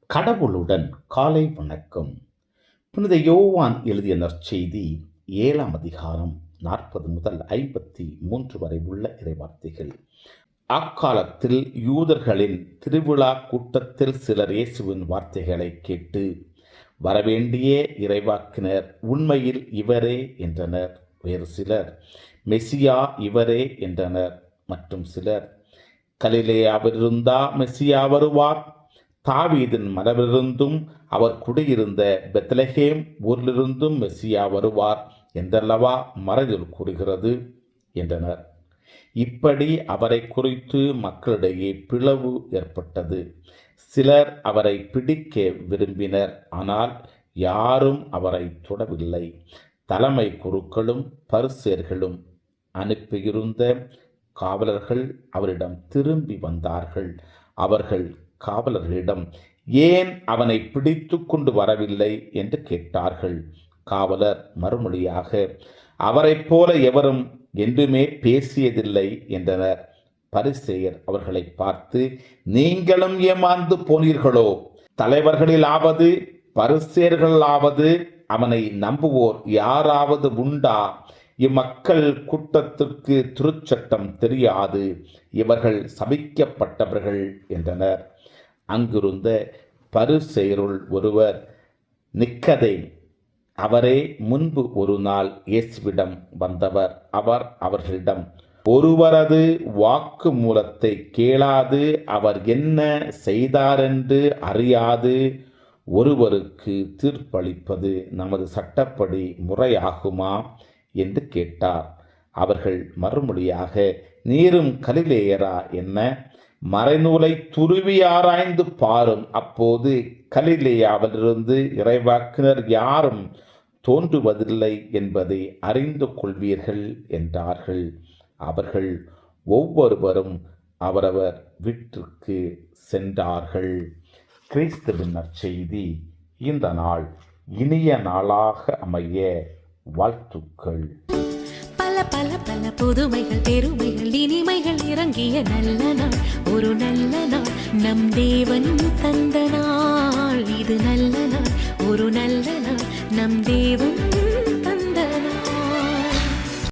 கடவுளுடன் காலை வணக்கம். புனித யோவான் எழுதிய நற்செய்தி 7ஆம் அதிகாரம் 40 முதல் 53 வரை உள்ள இறைவார்த்தைகள். அக்காலத்தில் யூதர்களின் திருவிழா கூட்டத்தில் சிலர் இயேசுவின் வார்த்தைகளை கேட்டு, வரவேண்டிய இறைவாக்கினர் உண்மையில் இவரே என்றனர். வேறு சிலர், மெசியா இவரே என்றனர். மற்றும் சிலர், கலிலேயாவிலிருந்தா மெசியா வருவார்? தாவீதின் மரபிலிருந்தும் அவர் குடியிருந்த பெத்லகேம் ஊரிலிருந்தும் மெசியா வருவார் என்றல்லவா மறைநூல் கூறுகிறது என்றனர். இப்படி அவரை குறித்து மக்களிடையே பிளவு ஏற்பட்டது. சிலர் அவரை பிடிக்க விரும்பினர், ஆனால் யாரும் அவரை தொடவில்லை. தலைமை குருக்களும் பரிசேயர்களும் அனுப்பியிருந்த காவலர்கள் அவரிடம் திரும்பி வந்தார்கள். அவர்கள் காவலர்களிடம், ஏன் அவனை பிடித்து கொண்டு வரவில்லை என்று கேட்டார்கள். காவலர் மறுமொழியாக, அவரைப் போல எவரும் என்றுமே பேசியதில்லை என்றனர். பரிசேயர் அவர்களை பார்த்து, நீங்களும் ஏமாந்து போனீர்களோ? தலைவர்களிலாவது பரிசேயர்களாவது அவனை நம்புவோர் யாராவது உண்டா? இம்மக்கள் கூட்டத்திற்கு திருச்சட்டம் தெரியாது, இவர்கள் சபிக்கப்பட்டவர்கள் என்றனர். அங்கிருந்த பரிசேயருள் ஒருவர், நிக்கதேம், அவரே முன்பு ஒரு நாள் இயேசுவிடம் வந்தவர். அவர் அவர்களிடம், ஒருவரது வாக்கு மூலத்தை கேளாது அவர் என்ன செய்தாரென்று அறியாது ஒருவருக்கு தீர்ப்பளிப்பது நமது சட்டப்படி முறையாகுமா என்று கேட்டார். அவர்கள் மறுமொழியாக, நீரும் கலிலேயரா என்ன? மறைநூலை துருவி ஆராய்ந்து பாரும், அப்போது கலிலேயாவிலிருந்து இறைவாக்கினர் யாரும் தோன்றுவதில்லை என்பதை அறிந்து கொள்வீர்கள் என்றார்கள். அவர்கள் ஒவ்வொருவரும் அவரவர் வீட்டிற்கு சென்றார்கள். கிறிஸ்துவின் நற்செய்தி. இந்த நாள் இனிய நாளாக அமைய வாழ்த்துக்கள். பல பல பல புதுமைகள், பெருமைகள், இனிமைகள் இறங்கிய நல்ல நாள், ஒரு நல்ல நாள், நம் தேவன் தந்த நாள். இது நல்ல நாள், ஒரு நல்ல நாள், நம் தேவன் தந்த நாள்.